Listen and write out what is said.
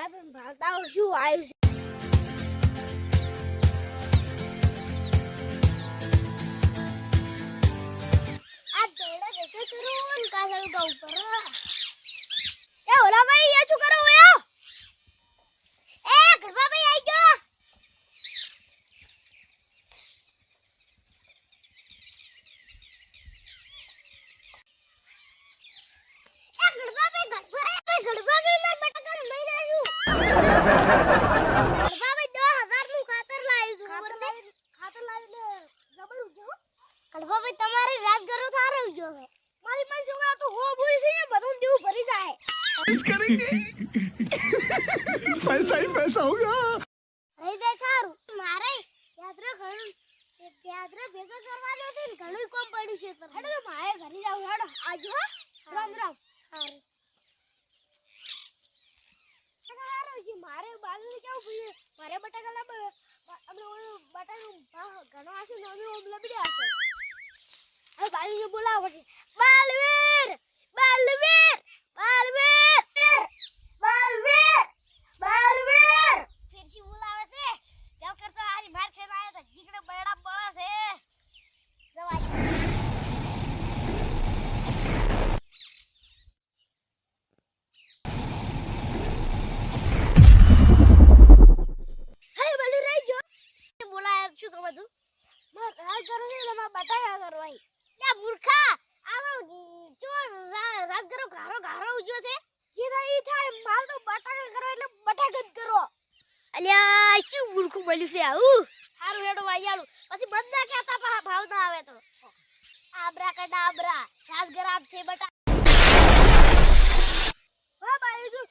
ભાઈ પણ ભાવતા શું આવ્યું છે આ દેડે દેખે કરું કાસળ કા ઉપર એ ઓલા ભાઈ એ શું કરો ઓયો એ ગરબા ભાઈ આવી ગયો ગડબા ભાઈ માર બટાકા લઈ જાશું ગડબા ભાઈ 2000 નું ખાતર લાવ્યું છું ખબર છે ખાતર લાવીને જબર ઉગ્યો ગડબા ભાઈ તમારે રાત ગરો થારે ઉગ્યો છે મારી પાસે છોકરા તો હો બોલી છે ને બધું દેવું ભરી જાય इस करेंगे पैसा ही पैसा होगा રહી જાય સારું મારે યાત્રા ઘણું યાત્રા ભેગા કરવા દો ને ઘણું કામ પડ્યું છે તો હેડો મારે ઘરે જાવ હેડો આજો રામ રામ હારું મારે બાજુ કેવું ભૂલે મારે બટાકા લાવ આપણે ઓલો બટાકા ઘણો આશે નોમી ઓમ લબડ્યા છે હવે બાજુ બોલાવો છે બાલવીર બાલવીર બાલવીર બાલવીર બાલવીર ફેરથી બોલાવે છે કેમ કરતો આરી માર ખાઈને આવ્યો તો જીગડે બૈડા બળા છે જવા શું કહું તું માર રાજ કરો છે તમાર બટાકા કરવાઈ યા મૂર્ખા આવો જો રાજ કરો ઘારો ઘારો ઉજો છે જે થાય થાય માર તો બટાકા કરો એટલે બટાકા જ કરો અલ્યા શું મૂર્ખું બોલ્યું છે આવું હારું હેડો વાયાલું પછી બધા કહેતા ભાવ ના આવે તો આબરા કડાબરા રાજ ગરાબ છે બટા વાહ બાઈ જો